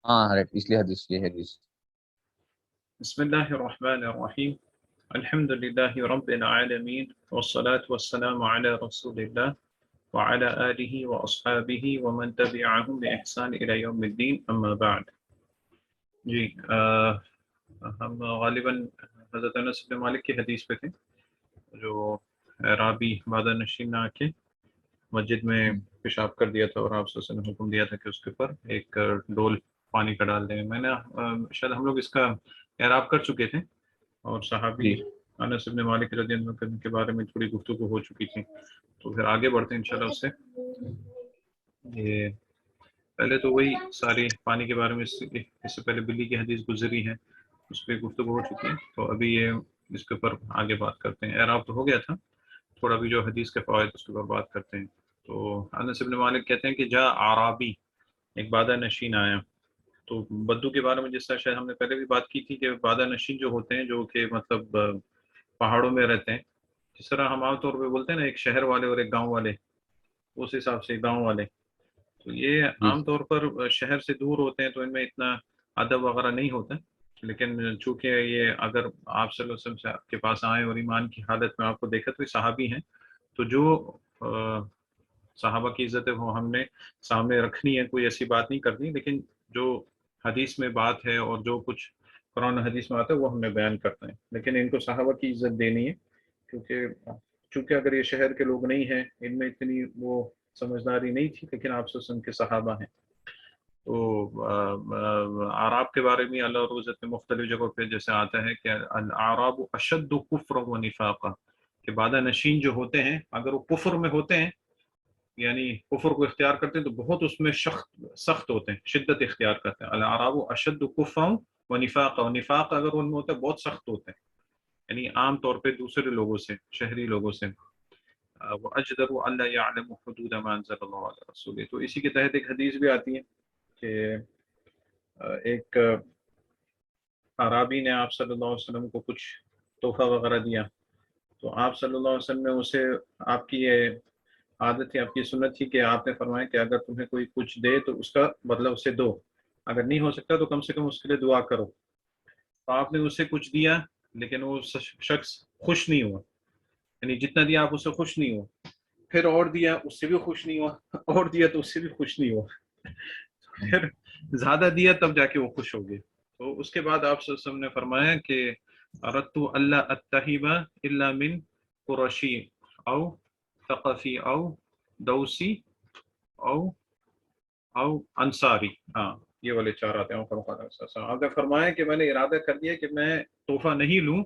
ہاں رائٹ، اس لیے حدیث یہ حدیث. بسم اللہ الرحمن الرحیم الحمد للہ رب العالمین والصلاة والسلام علی رسول اللہ وعلى آلہ واصحابہ ومن تبعہم بإحسان الی یوم الدین اما بعد. جی ہم غالباً حضرت انس بن مالک کی حدیث پہ تھے جو رابی مادہ نشین نہ کے مسجد میں پیشاب کر دیا تھا اور آپ سے نے حکم دیا تھا کہ اس کے اوپر ایک ڈول پانی کا ڈال دیں. میں نے شاید ہم لوگ اس کا اعراب کر چکے تھے اور صحابی انس بن مالک رضی اللہ عنہ کے بارے میں تھوڑی گفتگو ہو چکی تھی، تو پھر آگے بڑھتے ہیں انشاءاللہ اس سے. یہ پہلے تو وہی ساری پانی کے بارے میں اس سے پہلے بلی کی حدیث گزری ہے، اس پہ گفتگو ہو چکی ہے، تو ابھی یہ اس کے اوپر آگے بات کرتے ہیں. اعراب تو ہو گیا تھا، تھوڑا بھی جو حدیث کے فوائد اس کے اوپر بات کرتے ہیں. تو انس بن مالک کہتے ہیں کہ جا عرابی، ایک بادہ نشین آیا. تو بدو کے بارے میں جس طرح شاید ہم نے پہلے بھی بات کی تھی کہ بادہ نشین جو ہوتے ہیں جو کہ مطلب پہاڑوں میں رہتے ہیں، جس طرح ہم عام طور پہ بولتے ہیں نا ایک شہر والے اور ایک گاؤں والے، اس حساب سے گاؤں والے. تو یہ عام طور پر شہر سے دور ہوتے ہیں تو ان میں اتنا ادب وغیرہ نہیں ہوتا، لیکن چونکہ یہ اگر آپ صلی اللہ علیہ وسلم سے آپ کے پاس آئے اور ایمان کی حالت میں آپ کو دیکھا تو یہ صحابی ہیں، تو جو صحابہ کی عزت ہے وہ ہم نے سامنے رکھنی ہے، کوئی ایسی بات نہیں کرنی، لیکن جو حدیث میں بات ہے اور جو کچھ قرآن حدیث میں آتا ہے وہ ہم نے بیان کرتے ہیں، لیکن ان کو صحابہ کی عزت دینی ہے، چونکہ اگر یہ شہر کے لوگ نہیں ہیں، ان میں اتنی وہ سمجھداری نہیں تھی، لیکن آپ سے ان کے صحابہ ہیں. تو اعراب کے بارے میں اللہ اور عزت میں مختلف جگہوں پہ جیسے آتا ہے کہ الاعراب اشد کفر و نفاقا، کہ بادہ نشین جو ہوتے ہیں اگر وہ کفر میں ہوتے ہیں، یعنی کفر کو اختیار کرتے ہیں تو بہت اس میں سخت ہوتے ہیں، شدت اختیار کرتے ہیں. الاعراب اشد کفرا و نفاقا، و نفاق اگر ان میں ہوتا ہے بہت سخت ہوتے ہیں، یعنی عام طور پہ دوسرے لوگوں سے، شہری لوگوں سے. وَأَجْدَرُ أَلَّا يَعْلَمُ حُدُودَ مَا أَنزَلَ اللَّهُ عَلَى رَسُولِهِ. تو اسی کے تحت ایک حدیث بھی آتی ہے کہ ایک عرابی نے آپ صلی اللہ علیہ وسلم کو کچھ تحفہ وغیرہ دیا، تو آپ صلی اللہ علیہ وسلم نے اسے، آپ کی یہ عادت تھی، آپ کی سنت تھی کہ آپ نے فرمایا کہ اگر تمہیں کوئی کچھ دے تو اس کا بدلہ اسے دو، اگر نہیں ہو سکتا تو کم سے کم اس کے لیے دعا کرو. تو آپ نے اسے کچھ دیا لیکن وہ شخص خوش نہیں ہوا، یعنی جتنا دیا آپ اس سے خوش نہیں ہوا، پھر اور دیا اس سے بھی خوش نہیں ہوا، اور دیا تو اس سے بھی خوش نہیں ہوا، پھر زیادہ دیا تب جا کے وہ خوش ہو گئے. تو اس کے بعد آپ صلی اللہ علیہ وسلم نے فرمایا کہ اردت اللہ اتہب الا من قرشی او ثقفی او دوسی او انصاری. ہاں یہ والے چار آتے ہیں. آپ نے فرمایا کہ میں نے ارادہ کر دیا کہ میں تحفہ نہیں لوں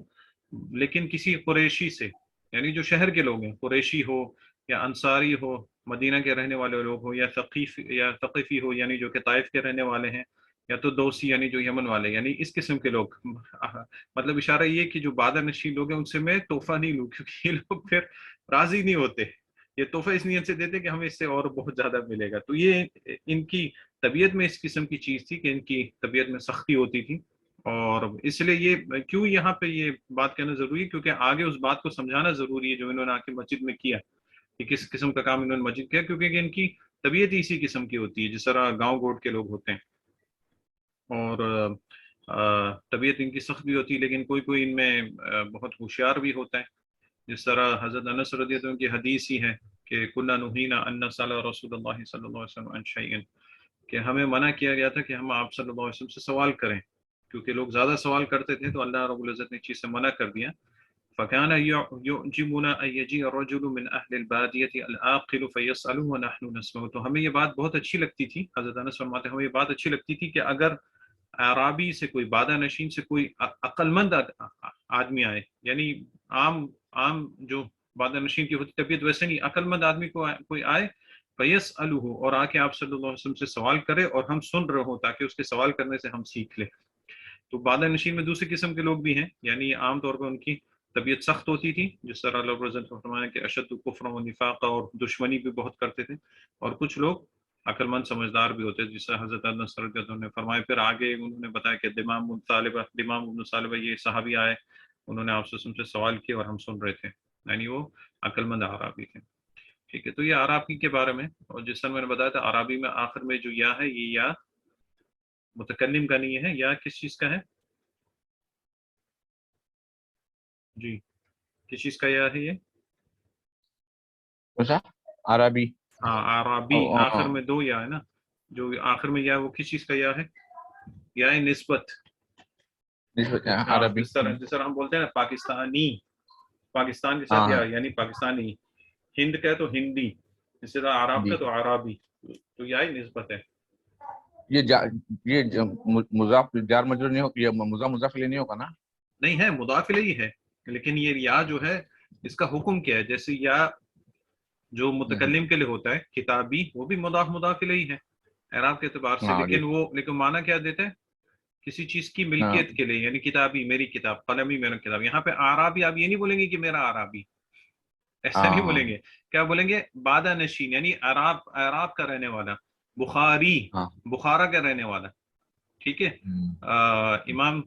لیکن کسی قریشی سے، یعنی جو شہر کے لوگ ہیں، قریشی ہو یا انصاری ہو، مدینہ کے رہنے والے لوگ ہو، یا ثقیفی ہو یعنی جو کہ طائف کے رہنے والے ہیں، یا تو دوسی یعنی جو یمن والے، یعنی اس قسم کے لوگ. مطلب اشارہ یہ کہ جو بادہ نشین لوگ ہیں ان سے میں تحفہ نہیں لوں، کیونکہ یہ لوگ پھر راضی نہیں ہوتے. یہ تحفہ اس نیت سے دیتے کہ ہمیں اس سے اور بہت زیادہ ملے گا. تو یہ ان کی طبیعت میں اس قسم کی چیز تھی کہ ان کی طبیعت میں سختی ہوتی تھی، اور اس لیے یہ کیوں یہاں پہ یہ بات کہنا ضروری ہے، کیونکہ آگے اس بات کو سمجھانا ضروری ہے جو انہوں نے آ کے مسجد میں کیا، کہ کس قسم کا کام انہوں نے مسجد کیا، کیونکہ ان کی طبیعت اسی قسم کی ہوتی ہے جس طرح گاؤں گوڑ کے لوگ ہوتے ہیں، اور طبیعت ان کی سخت بھی ہوتی ہے، لیکن کوئی ان میں بہت ہوشیار بھی ہوتا ہے. جس طرح حضرت انس رضی اللہ عنہ کی حدیث ہی ہے کہ کنا نہینا ان نسأل رسول اللہ صلی اللہ علیہ وسلم عن شیء، کہ ہمیں منع کیا گیا تھا کہ ہم آپ صلی اللہ علیہ وسلم سے سوال کریں، کیونکہ لوگ زیادہ سوال کرتے تھے تو اللہ رب العزت نے چیز سے منع کر دیا. فَكَانَ يُعْجِبُنَا أَن يَجِيءَ الرَّجُلُ مِنْ أَهْلِ الْبَادِيَةِ الْعَاقِلُ فَيَسْأَلُهُ وَنَحْنُ نَسْمَعُ. تو ہمیں یہ بات بہت اچھی لگتی تھی، حضرت انس فرماتے ہیں ہمیں یہ بات اچھی لگتی تھی کہ اگر اعرابی سے، کوئی بادہ نشین سے کوئی عقل مند آدمی آئے، یعنی عام جو بادہ نشین کی ہوتی طبیعت ویسے نہیں، عقل مند آدمی کوئی آئے فَيَسْأَلُهُ، اور آ کے آپ صلی اللہ علیہ وسلم سے سوال کرے اور ہم سن رہے ہوں تاکہ اس کے سوال کرنے سے ہم سیکھ لیں. تو بادہ نشین میں دوسری قسم کے لوگ بھی ہیں، یعنی عام طور پر ان کی طبیعت سخت ہوتی تھی، جس طرح اللہ رضی اللہ عنہ فرمایا کہ اشد کفر و نفاق، اور دشمنی بھی بہت کرتے تھے، اور کچھ لوگ عقل مند سمجھدار بھی ہوتے، جس طرح حضرت انس رضی اللہ عنہ نے فرمایا. پھر آگے انہوں نے بتایا کہ دمام بن ثعلبہ یہ صحابی آئے، انہوں نے آپ سے سوال کیے اور ہم سن رہے تھے، یعنی وہ عقل مند عرابی تھے. ٹھیک ہے، تو یہ عرابی کے بارے میں، اور جس طرح میں نے بتایا تھا عرابی میں آخر میں جو یا ہے یہ یا متکلم کا نہیں ہے، یا کس چیز کا ہے؟ جی کس چیز کا یا ہے یہ؟ کون سا؟ عربی؟ ہاں عربی، آخر میں دو یا ہے نا، جو آخر میں یا وہ کس چیز کا یا ہے؟ یا ہے نسبت. ہاں عربی. جس طرح ہم بولتے ہیں نا پاکستانی، پاکستان کے ساتھ یا ہاں یعنی پاکستانی. ہند کا ہے تو ہندی، اس طرح عرب جی. کا تو عربی، تو یا ہی نسبت ہے. یہ مضاف جار مجرور نہیں ہوگا، یہ مضاف الیہ نہیں ہوگا نا؟ نہیں ہے، مضاف الیہ ہے، لیکن یہ یا جو ہے اس کا حکم کیا ہے؟ جیسے یا جو متکلم کے لیے ہوتا ہے کتابی، وہ بھی مضاف الیہ ہے اعراب کے اعتبار سے، ہاں جی. لیکن معنی کیا دیتا ہے؟ کسی چیز کی ہاں ملکیت کے لیے، یعنی کتابی میری کتاب، قلمی میرا کتاب. یہاں پہ عربی آپ یہ نہیں بولیں گے کہ میرا عربی، ایسا نہیں ہاں بولیں گے. کیا بولیں گے؟ بادہ نشین، یعنی عرب کا رہنے والا. بخاری، ہاں. بخارا کا رہنے والا. ٹھیک ہے. امام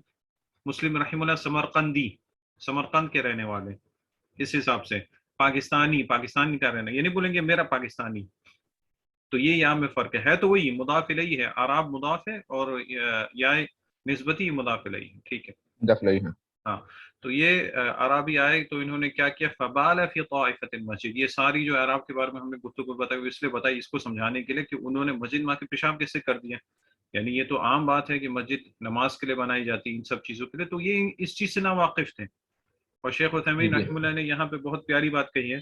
مسلم رحمہ اللہ سمرقندی، سمرقند کے رہنے والے. اس حساب سے پاکستانی، پاکستانی کا رہنا، یہ نہیں بولیں گے میرا پاکستانی. تو یہ یہاں میں فرق ہے تو وہی مضاف الیہ ہے، عرب مضاف ہے اور یا نسبتی مضاف الیہ ہے. ٹھیک ہے. مضاف الیہ ہے. ہاں تو یہ عربی آئے تو انہوں نے کیا کیا؟ فبال فی طائفۃ المسجد. یہ ساری جو عرب کے بارے میں ہم نے گفتگو بتائی اس لیے بتائی، اس کو سمجھانے کے لیے کہ انہوں نے مسجد میں کے پیشاب کیسے کر دیا. یعنی یہ تو عام بات ہے کہ مسجد نماز کے لیے بنائی جاتی، ان سب چیزوں کے لیے، تو یہ اس چیز سے نا واقف تھے. اور شیخ جی عثیمین جی. رحمہ اللہ نے یہاں پہ بہت پیاری بات کہی ہے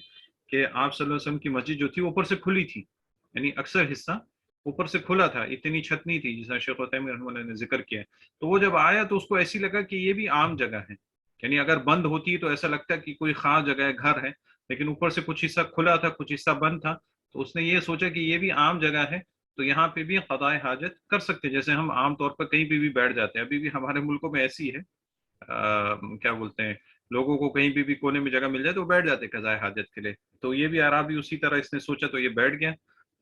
کہ آپ صلی اللہ علیہ وسلم کی مسجد جو تھی اوپر سے کھلی تھی، یعنی اکثر حصہ اوپر سے کھلا تھا، اتنی چھت نہیں تھی جیسا شیخ عثیمین رحمہ اللہ نے ذکر کیا ہے. تو وہ جب آیا تو اس کو ایسی لگا کہ یہ بھی عام جگہ ہے، یعنی اگر بند ہوتی تو ایسا لگتا ہے کہ کوئی خاص جگہ ہے، گھر ہے، لیکن اوپر سے کچھ حصہ کھلا تھا، کچھ حصہ بند تھا. تو اس نے یہ سوچا کہ یہ بھی عام جگہ ہے، تو یہاں پہ بھی قضاء حاجت کر سکتے، جیسے ہم عام طور پر کہیں پہ بھی بیٹھ جاتے ہیں. ابھی بھی ہمارے ملکوں میں ایسی ہے، کیا بولتے ہیں، لوگوں کو کہیں بھی کونے میں جگہ مل جائے تو وہ بیٹھ جاتے قضاء حاجت کے لیے. تو یہ بھی عربی اسی طرح اس نے سوچا تو یہ بیٹھ گیا.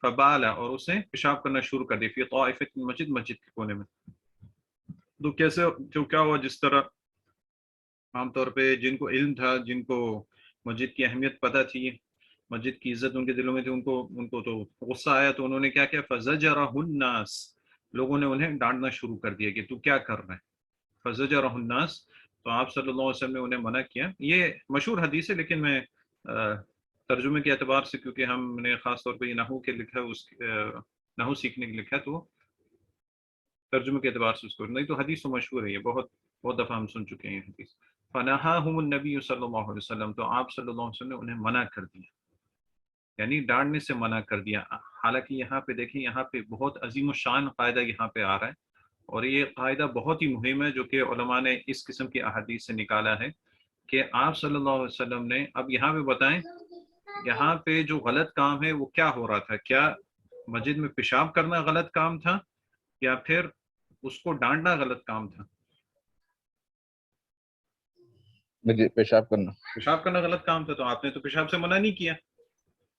فبال، اور اس نے پیشاب کرنا شروع کر دیا فی طائفۃ المسجد، مسجد کے کونے میں. تو کیسے، جو کیا ہوا، جس طرح عام طور پہ جن کو علم تھا، جن کو مسجد کی اہمیت پتہ تھی، مسجد کی عزت ان کے دلوں میں تھی، ان کو تو غصہ آیا تو انہوں نے کیا کیا؟ فزجرہ الناس، لوگوں نے انہیں ڈانٹنا شروع کر دیا کہ تو کیا کر رہا ہے. فزجرہ الناس، تو آپ صلی اللہ علیہ وسلم نے انہیں منع کیا. یہ مشہور حدیث ہے، لیکن میں ترجمے کے اعتبار سے، کیونکہ ہم نے خاص طور پہ یہ نحو کے لکھا ہے، اس نحو سیکھنے کے لکھا ہے، تو ترجمے کے اعتبار سے اس کو، نہیں تو حدیث تو مشہور ہے، یہ بہت بہت دفعہ ہم سن چکے ہیں یہ حدیث. فنہاہم النبی صلی اللہ علیہ وسلم، تو آپ صلی اللہ علیہ وسلم نے انہیں منع کر دیا، یعنی ڈانٹنے سے منع کر دیا. حالانکہ یہاں پہ دیکھیں، یہاں پہ بہت عظیم الشان قاعدہ یہاں پہ آ رہا ہے، اور یہ قاعدہ بہت ہی مہم ہے جو کہ علماء نے اس قسم کی احادیث سے نکالا ہے کہ آپ صلی اللہ علیہ وسلم نے، اب یہاں پہ بتائیں یہاں پہ جو غلط کام ہے وہ کیا ہو رہا تھا؟ کیا مسجد میں پیشاب کرنا غلط کام تھا، یا پھر اس کو ڈانٹنا غلط کام تھا؟ مجھے پیشاب کرنا. پیشاب کرنا غلط کام تھا، تو آپ نے تو پیشاب سے منع نہیں کیا،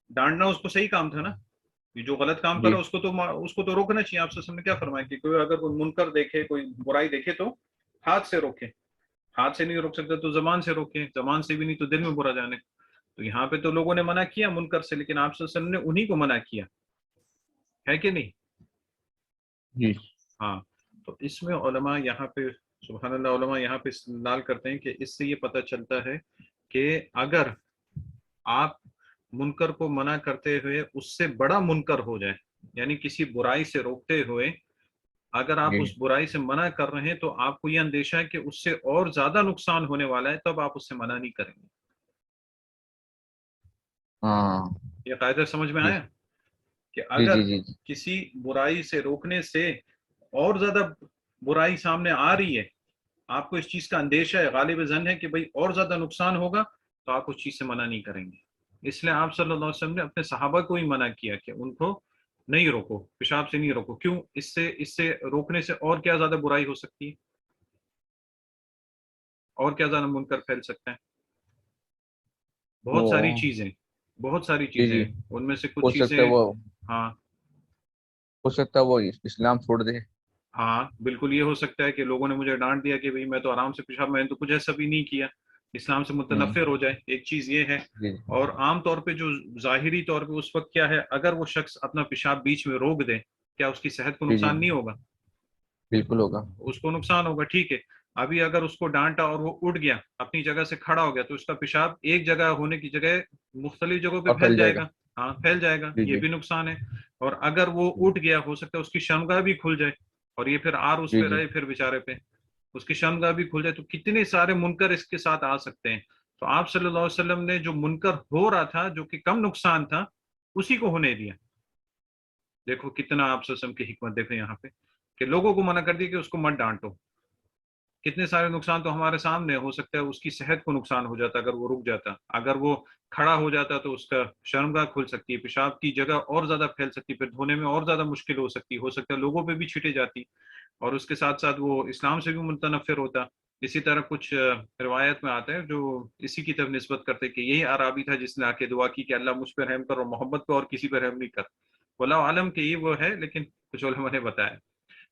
ڈانٹنا اس کو صحیح کام تھا نا. یہ جو غلط کام جی. کرا اس کو تو روکنا چاہیے. آپ سے نے کیا فرمایا کہ کوئی اگر کوئی منکر دیکھے، کوئی برائی دیکھے تو ہاتھ سے روکے. ہاتھ سے نہیں روک سکتے تو زبان سے روکے، زبان سے بھی نہیں تو دل میں برا جانے. تو یہاں پہ تو لوگوں نے منع کیا منکر سے، لیکن آپ صلی اللہ علیہ وسلم نے انہی کو منع کیا ہے کہ نہیں؟ جی. ہاں. تو اس میں علماء یہاں پہ، سبحان اللہ، علماء یہاں پہ استدلال کرتے ہیں کہ اس سے یہ پتہ چلتا ہے کہ اگر آپ منکر کو منع کرتے ہوئے اس سے بڑا منکر ہو جائے، یعنی کسی برائی سے روکتے ہوئے اگر آپ جی. اس برائی سے منع کر رہے ہیں تو آپ کو یہ اندیشہ ہے کہ اس سے اور زیادہ نقصان ہونے والا ہے، تب آپ اس سے منع نہیں کریں گے. ہاں. یہ قاعدہ سمجھ میں جی آیا کہ جی اگر جی. جی کسی برائی سے روکنے سے اور زیادہ برائی سامنے آ رہی ہے، آپ کو اس چیز کا اندیشہ ہے، غالب ظن ہے کہ بھئی اور زیادہ نقصان ہوگا، تو آپ اس چیز سے منع نہیں کریں گے. اس لیے آپ صلی اللہ علیہ وسلم نے اپنے صحابہ کو ہی منع کیا کہ ان کو نہیں روکو، پیشاب سے نہیں روکو. کیوں؟ اس سے روکنے سے اور کیا زیادہ برائی ہو سکتی ہے، اور کیا زیادہ منکر پھیل سکتا ہے. بہت ساری وہ. چیزیں، بہت ساری جی چیزیں، جی. ان میں سے ہو کچھ سکتا چیزیں. ہے وہ ہاں ہو سکتا ہے وہ اسلام چھوڑ دے. ہاں بالکل، یہ ہو سکتا ہے کہ لوگوں نے مجھے ڈانٹ دیا کہ بھئی میں تو آرام سے پیشاب، میں نے تو کچھ ایسا بھی نہیں کیا، اسلام سے متنفر ہو جائے، ایک چیز یہ ہے. جی. اور عام طور پہ جو ظاہری طور پہ اس وقت کیا ہے، اگر وہ شخص اپنا پیشاب بیچ میں روک دے، کیا اس کی صحت کو جی. جی. نقصان نہیں ہوگا؟ بالکل ہوگا. اس کو نقصان ہوگا. ٹھیک ہے, ابھی اگر اس کو ڈانٹا اور وہ اٹھ گیا, اپنی جگہ سے کھڑا ہو گیا, تو اس کا پیشاب ایک جگہ ہونے کی جگہ مختلف جگہوں پہ اور پھیل جائے گا. گا. ہاں, پھیل جائے گا, جی یہ جی بھی نقصان ہے. اور اگر وہ اٹھ گیا, ہو سکتا ہے اس کی شرمگاہ بھی کھل جائے, اور یہ پھر آر اس جی پہ جی رہے, پھر بیچارے پہ اس کی شرمگاہ بھی کھل جائے, تو کتنے سارے منکر اس کے ساتھ آ سکتے ہیں. تو آپ صلی اللہ علیہ وسلم نے جو منکر ہو رہا تھا, جو کہ کم نقصان تھا, اسی کو ہونے دیا. دیکھو کتنا آپ صلی اللہ علیہ وسلم کی حکمت دیکھیں یہاں پہ, کہ لوگوں کو منع کر دیا کہ اس کو مت ڈانٹو. کتنے سارے نقصان تو ہمارے سامنے. ہو سکتا ہے اس کی صحت کو نقصان ہو جاتا اگر وہ رک جاتا, اگر وہ کھڑا ہو جاتا تو اس کا شرمگاہ کھل سکتی ہے, پیشاب کی جگہ اور زیادہ پھیل سکتی, پھر دھونے میں اور زیادہ مشکل ہو سکتی, ہو سکتا ہے لوگوں پہ بھی چھٹے جاتی, اور اس کے ساتھ ساتھ وہ اسلام سے بھی متنفر ہوتا. اسی طرح کچھ روایت میں آتا ہے جو اسی کی طرف نسبت کرتے کہ یہی عرابی تھا جس نے آ کے دعا کی کہ اللہ مجھ پہ رحم کر اور محبت کو اور کسی پہ رحم نہیں کر. واللہ عالم کہ یہ وہ ہے, لیکن کچھ علماء نے بتایا.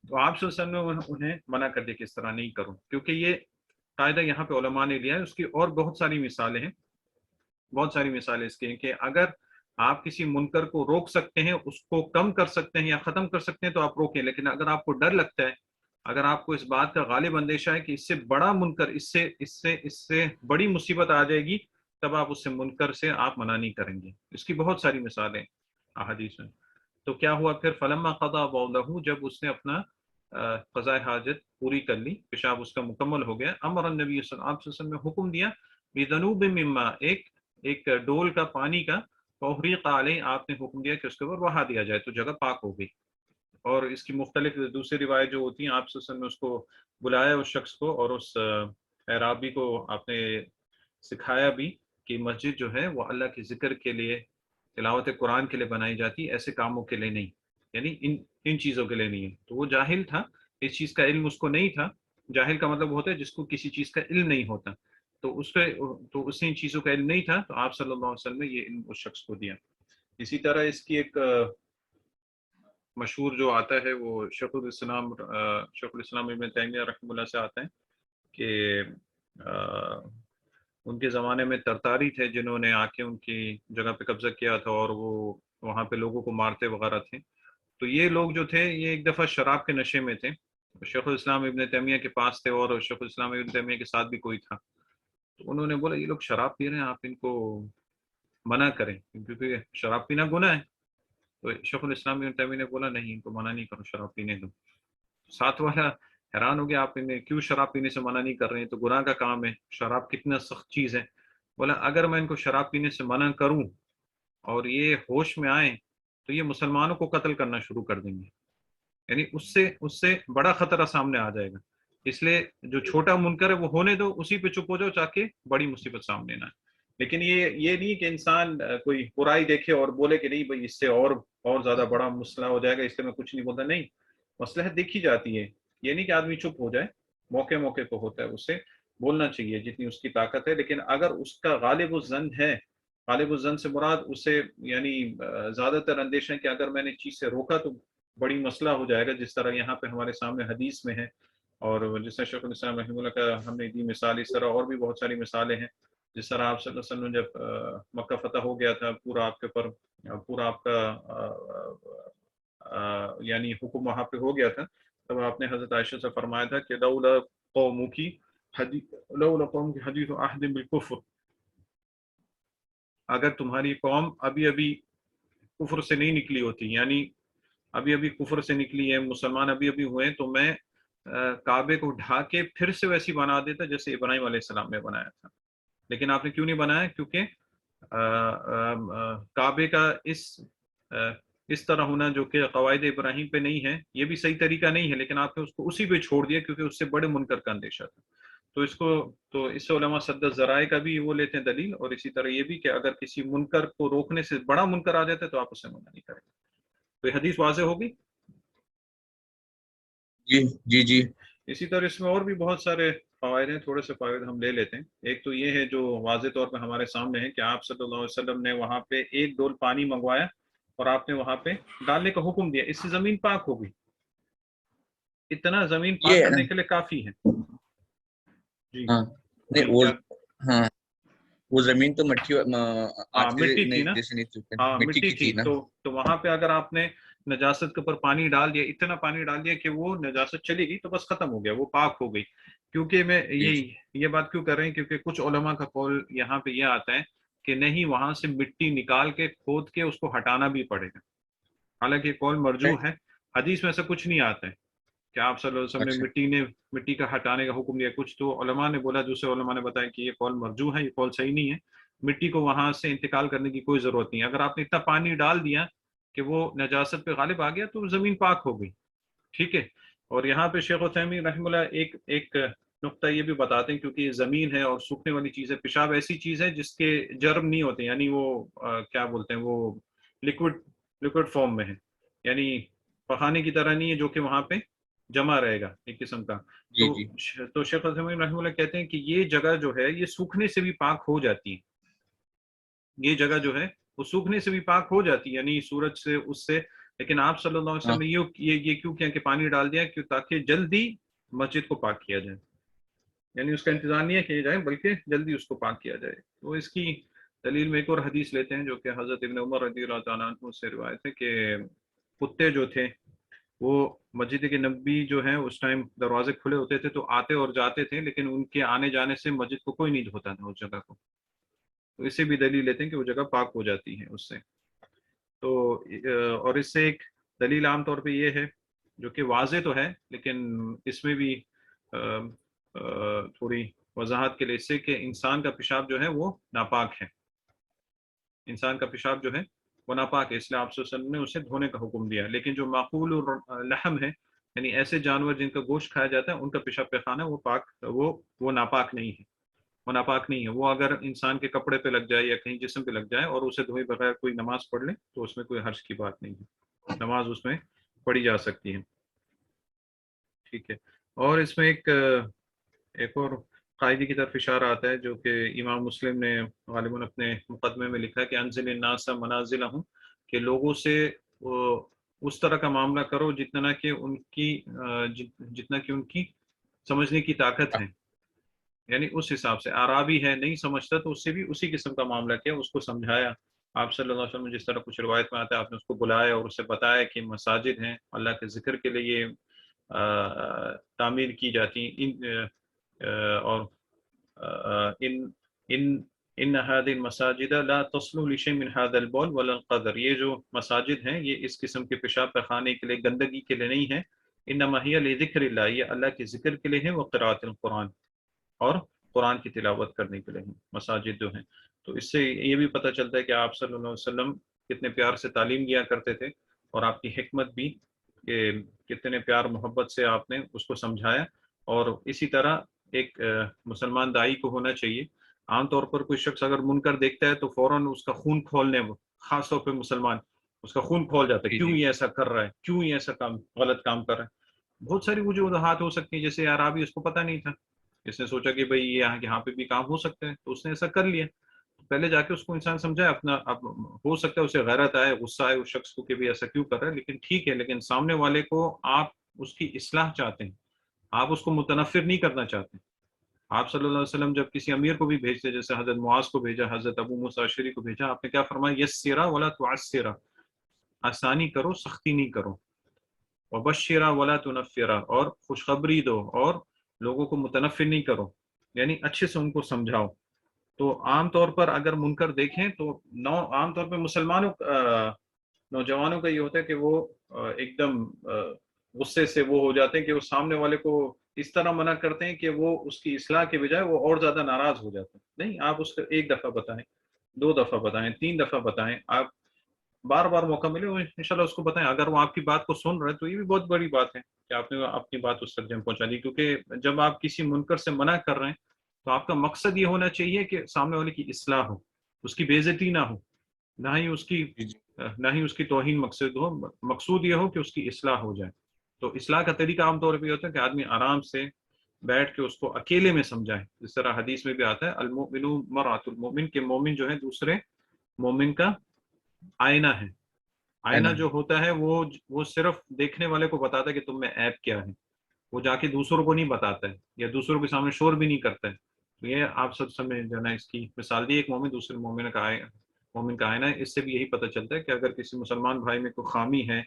تو آپ صلی اللہ علیہ وسلم نے انہیں منع کر دیا کہ اس طرح نہیں کرو, کیونکہ یہ قاعدہ یہاں پہ علماء نے لیا ہے. اس کی اور بہت ساری مثالیں ہیں, بہت ساری مثالیں اس کی ہیں کہ اگر آپ کسی منکر کو روک سکتے ہیں, اس کو کم کر سکتے ہیں یا ختم کر سکتے ہیں تو آپ روکیں. لیکن اگر آپ کو ڈر لگتا ہے, اگر آپ کو اس بات کا غالب اندیشہ ہے کہ اس سے بڑا منکر, اس سے بڑی مصیبت آ جائے گی, تب آپ اس سے منکر سے آپ منع نہیں کریں گے. اس کی بہت ساری مثالیں احادیث میں. تو کیا ہوا پھر, فلما قضا بولہ, جب اس نے اپنا قضاء حاجت پوری کر لی, پیشاب اس کا مکمل ہو گیا, امر النبی صلی اللہ علیہ وسلم نے حکم دیا, بذنوب من ماء, ایک ڈول کا پانی کا, فاحرق علیہ, آپ نے حکم دیا کہ اس کے اوپر بہا دیا جائے, تو جگہ پاک ہو گئی. اور اس کی مختلف دوسری روایت جو ہوتی ہیں, آپ صلی اللہ علیہ وسلم نے اس کو بلایا اس شخص کو, اور اس اعرابی کو آپ نے سکھایا بھی کہ مسجد جو ہے وہ اللہ کے ذکر کے لیے, تلاوت قرآن کے لیے بنائی جاتی, ایسے کاموں کے لیے نہیں, یعنی ان چیزوں کے لیے نہیں ہے. تو وہ جاہل تھا, اس چیز کا علم اس کو نہیں تھا. جاہل کا مطلب ہوتا ہے جس کو کسی چیز کا علم نہیں ہوتا, تو اس نے ان چیزوں کا علم نہیں تھا, تو آپ صلی اللہ علیہ وسلم نے یہ علم اس شخص کو دیا. اسی طرح اس کی ایک مشہور جو آتا ہے وہ شیخ الاسلام ابن تیمیہ رحمہ اللہ سے آتا ہے کہ ان کے زمانے میں ترتاری تھے جنہوں نے آ کے ان کی جگہ پہ قبضہ کیا تھا, اور وہ وہاں پہ لوگوں کو مارتے وغیرہ تھے. تو یہ لوگ جو تھے یہ ایک دفعہ شراب کے نشے میں تھے, شیخ الاسلام ابن تیمیہ کے پاس تھے, اور شیخ الاسلام ابن تیمیہ کے ساتھ بھی کوئی تھا. تو انہوں نے بولا یہ لوگ شراب پی رہے ہیں, آپ ان کو منع کریں, کیونکہ شراب پینا گناہ ہے. تو شیخ الاسلام ابن تیمیہ نے بولا نہیں, ان کو منع نہیں کرو, شراب پینے دو. ساتھ والا حیران ہو گیا, آپ انہیں کیوں شراب پینے سے منع نہیں کر رہے ہیں, تو گناہ کا کام ہے, شراب کتنا سخت چیز ہے. بولا اگر میں ان کو شراب پینے سے منع کروں اور یہ ہوش میں آئیں تو یہ مسلمانوں کو قتل کرنا شروع کر دیں گے, یعنی اس سے بڑا خطرہ سامنے آ جائے گا. اس لیے جو چھوٹا منکر ہے وہ ہونے دو, اسی پہ چپ ہو جاؤ تاکہ بڑی مصیبت سامنے نہ آئے. لیکن یہ نہیں کہ انسان کوئی برائی دیکھے اور بولے کہ نہیں بھائی اس سے اور زیادہ بڑا مسئلہ ہو جائے گا, اس لیے میں کچھ نہیں بولتا. نہیں, مصلحت دیکھی جاتی ہے, یہ نہیں کہ آدمی چپ ہو جائے, موقع پہ ہوتا ہے, اس سے بولنا چاہیے جتنی اس کی طاقت ہے. لیکن اگر اس کا غالب الظن ہے, غالب الظن سے مراد اسے یعنی زیادہ تر اندیشہ ہے کہ اگر میں نے چیز سے روکا تو بڑی مسئلہ ہو جائے گا, جس طرح یہاں پہ ہمارے سامنے حدیث میں ہے, اور جس طرح شیخ الاسلام رحمہ اللہ کا ہم نے دی مثال, اس طرح اور بھی بہت ساری مثالیں ہیں. جس طرح آپ صلی اللہ علیہ وسلم جب مکہ فتح ہو گیا تھا, پورا آپ کا یعنی حکم وہاں پہ ہو گیا تھا, تب آپ نے حضرت عائشہ سے فرمایا تھا کہ لولا قوم کی حدیث عہد بالکفر, اگر تمہاری قوم ابھی کفر سے نہیں نکلی ہوتی, یعنی ابھی کفر سے نکلی ہے, مسلمان ابھی ہوئے, تو میں کعبے کو ڈھا کے پھر سے ویسی بنا دیتا جیسے ابراہیم علیہ السلام نے بنایا تھا. لیکن آپ نے کیوں نہیں بنایا, کیونکہ کعبے کا اس طرح ہونا جو کہ قواعد ابراہیم پہ نہیں ہے, یہ بھی صحیح طریقہ نہیں ہے, لیکن آپ نے اس کو اسی پہ چھوڑ دیا کیونکہ اس سے بڑے منکر کا اندیشہ تھا. تو اس سے علماء سد ذرائع کا بھی وہ لیتے ہیں دلیل, اور اسی طرح یہ بھی کہ اگر کسی منکر کو روکنے سے بڑا منکر آ جاتا ہے تو آپ اسے منع نہیں کریں. تو یہ حدیث واضح ہوگی. جی. اسی طرح اس میں اور بھی بہت سارے فوائد ہیں, تھوڑے سے فوائد ہم لے لیتے ہیں. ایک تو یہ ہے جو واضح طور پہ ہمارے سامنے ہے کہ آپ صلی اللہ علیہ وسلم نے وہاں پہ ایک ڈول پانی منگوایا اور آپ نے وہاں پہ ڈالنے کا حکم دیا, اس سے زمین پاک ہو گئی. اتنا زمین پاک کرنے کے لیے کافی ہے. جی ہاں, وہ زمین تو مٹی تھی نا, مٹی تھی. تو وہاں پہ اگر آپ نے نجاست کے اوپر پانی ڈال دیا، اتنا پانی ڈال دیا کہ وہ نجاست چلی گئی تو بس ختم ہو گیا، وہ پاک ہو گئی. کیونکہ میں جی جی یہ بات کیوں کر رہے ہیں، کیونکہ کچھ علماء کا قول یہاں پہ یہ آتا ہے کہ نہیں، وہاں سے مٹی نکال کے کھود کے اس کو ہٹانا بھی پڑے گا. حالانکہ یہ قول مرجوح ہے، حدیث میں ایسا کچھ نہیں آتا ہے کہ آپ صلی اللہ علیہ وسلم اچھا نے مٹی کا ہٹانے کا حکم دیا. کچھ تو علماء نے بولا، دوسرے علماء نے بتایا کہ یہ قول مرجوح ہے، یہ قول صحیح نہیں ہے، مٹی کو وہاں سے انتقال کرنے کی کوئی ضرورت نہیں. اگر آپ نے اتنا پانی ڈال دیا کہ وہ نجاست پہ غالب آ گیا تو زمین پاک ہو گئی. ٹھیک ہے. اور یہاں پہ شیخ عثیمین رحمہ اللہ ایک نقطہ یہ بھی بتاتے ہیں، کیونکہ یہ زمین ہے اور سوکھنے والی چیز ہے، پیشاب ایسی چیز ہے جس کے جرم نہیں ہوتے، یعنی وہ کیا بولتے ہیں، وہ لکوڈ فارم میں ہے، یعنی پخانے کی طرح نہیں ہے جو کہ وہاں پہ جمع رہے گا ایک قسم کا. جی جی تو شیخ عثیمین رحمہ اللہ کہتے ہیں کہ یہ جگہ جو ہے یہ سوکھنے سے بھی پاک ہو جاتی ہے، یہ جگہ جو ہے وہ سوکھنے سے بھی پاک ہو جاتی ہے، یعنی سورج سے اس سے. لیکن آپ صلی اللہ علیہ ہاں وسلم نے یہ کیوں کیا کہ پانی ڈال دیا کہ تاکہ جلدی مسجد کو پاک کیا جائے، یعنی اس کا انتظار نہیں ہے کیا جائے بلکہ جلدی اس کو پاک کیا جائے. تو اس کی دلیل میں ایک اور حدیث لیتے ہیں جو کہ حضرت ابن عمر رضی اللہ تعالیٰ عنہ سے روایت ہے کہ کتے جو تھے وہ مسجد کے نبی جو ہے اس ٹائم دروازے کھلے ہوتے تھے تو آتے اور جاتے تھے، لیکن ان کے آنے جانے سے مسجد کو کوئی نہیں دھوتا تھا اس جگہ کو. تو اسے بھی دلیل لیتے ہیں کہ وہ جگہ پاک ہو جاتی ہے اس سے. تو اور اس سے ایک دلیل عام طور پہ یہ ہے جو کہ واضح تو ہے لیکن اس میں بھی تھوڑی وضاحت کے لیے اس سے کہ انسان کا پیشاب جو ہے وہ ناپاک ہے، انسان کا پیشاب جو ہے وہ ناپاک ہے، اس لیے آپ صلی اللہ علیہ وسلم نے اسے دھونے کا حکم دیا. لیکن جو معقول لحم ہے، یعنی ایسے جانور جن کا گوشت کھایا جاتا ہے، ان کا پیشاب پیخانہ وہ پاک وہ ناپاک نہیں ہے، وہ ناپاک نہیں ہے. وہ اگر انسان کے کپڑے پہ لگ جائے یا کہیں جسم پہ لگ جائے اور اسے دھوئے بغیر کوئی نماز پڑھ لے تو اس میں کوئی حرج کی بات نہیں ہے، نماز اس میں پڑھی جا سکتی ہے. ٹھیک ہے. اور اس میں ایک اور قاعدے کی طرف اشارہ آتا ہے جو کہ امام مسلم نے غالباً اپنے مقدمے میں لکھا ہے کہ انزل الناس منازلہم، کہ لوگوں سے اس طرح کا معاملہ کرو جتنا کہ ان کی سمجھنے کی طاقت ہے، یعنی اس حساب سے. عرابی ہے نہیں سمجھتا تو اس سے بھی اسی قسم کا معاملہ کیا، اس کو سمجھایا. آپ صلی اللہ علیہ وسلم جس طرح کچھ روایت میں آتا ہے آپ نے اس کو بلایا اور اسے بتایا کہ مساجد ہیں اللہ کے ذکر کے لیے تعمیر کی جاتی ہیں، اور ان هذه المساجد لا تصلح لشيء من هذا البول ولا القدر، یہ جو مساجد ہیں یہ اس قسم کے پیشاب پخانے کے لیے، گندگی کے لیے نہیں ہے. انما هي لذکر اللہ، یہ اللہ کے ذکر کے لیے ہے، وقراءۃ القرآن، اور قرآن کی تلاوت کرنے کے لیے ہیں مساجد جو ہیں. تو اس سے یہ بھی پتہ چلتا ہے کہ آپ صلی اللہ علیہ وسلم کتنے پیار سے تعلیم دیا کرتے تھے، اور آپ کی حکمت بھی کہ کتنے پیار محبت سے آپ نے اس کو سمجھایا. اور اسی طرح ایک مسلمان دائی کو ہونا چاہیے. عام طور پر کوئی شخص اگر منکر دیکھتا ہے تو فوراً اس کا خون کھولنے، خاص طور پہ مسلمان، اس کا خون کھول جاتا ہے، جی کیوں جی یہ ایسا کر رہا ہے، کیوں یہ ایسا غلط کام کر رہا ہے. بہت ساری وجوہات ہو سکتی ہیں، جیسے عرابی اس کو پتہ نہیں تھا، اس نے سوچا کہ بھئی یہاں پہ بھی کام ہو سکتے ہیں تو اس نے ایسا کر لیا. پہلے جا کے اس کو انسان سمجھائے اپنا. اب ہو سکتا ہے اسے غیرت آئے، غصہ آئے اس شخص کو کہ بھی ایسا کیوں کر رہا ہے، لیکن ٹھیک ہے، لیکن سامنے والے کو آپ اس کی اصلاح چاہتے ہیں، آپ اس کو متنفر نہیں کرنا چاہتے. آپ صلی اللہ علیہ وسلم جب کسی امیر کو بھی بھیجتے، جیسے حضرت معاذ کو بھیجا، حضرت ابو موسیٰ اشعری کو بھیجا، آپ نے کیا فرمایا؟ یسرا ولا تعسرا، آسانی کرو سختی نہیں کرو. وبشرا ولا تنفرا، اور خوشخبری دو اور لوگوں کو متنفر نہیں کرو، یعنی اچھے سے ان کو سمجھاؤ. تو عام طور پر اگر منکر دیکھیں تو عام طور پہ نوجوانوں کا یہ ہوتا ہے کہ وہ ایک دم غصے سے وہ ہو جاتے ہیں کہ وہ سامنے والے کو اس طرح منع کرتے ہیں کہ وہ اس کی اصلاح کے بجائے وہ اور زیادہ ناراض ہو جاتے ہیں. نہیں، آپ اس کو ایک دفعہ بتائیں، 2 دفعہ بتائیں، 3 دفعہ بتائیں، آپ بار بار موقع ملے وہ انشاءاللہ اس کو بتائیں. اگر وہ آپ کی بات کو سن رہے تو یہ بھی بہت بڑی بات ہے کہ آپ نے اپنی بات اس تک پہنچا دی. کیونکہ جب آپ کسی منکر سے منع کر رہے ہیں تو آپ کا مقصد یہ ہونا چاہیے کہ سامنے والے کی اصلاح ہو، اس کی بے عزتی نہ ہو، نہ ہی اس کی توہین مقصود یہ ہو کہ اس کی اصلاح ہو جائے. تو اصلاح کا طریقہ عام طور پہ یہ ہوتا ہے کہ آدمی آرام سے بیٹھ کے اس کو اکیلے میں سمجھائے. جس طرح حدیث میں بھی آتا ہے المؤمن مرآۃ المؤمن، کہ مومن جو ہے دوسرے مومن کا آئینہ ہے. آئینہ جو ہوتا ہے وہ صرف دیکھنے والے کو بتاتا ہے کہ تم میں عیب کیا ہے، وہ جا کے دوسروں کو نہیں بتاتا ہے یا دوسروں کے سامنے شور بھی نہیں کرتا ہے. تو یہ آپ سب سمجھ جانا، اس کی مثال دی ایک مومن دوسرے مومن کا آئینہ ہے. اس سے بھی یہی پتہ چلتا ہے کہ اگر کسی مسلمان بھائی میں کوئی خامی ہے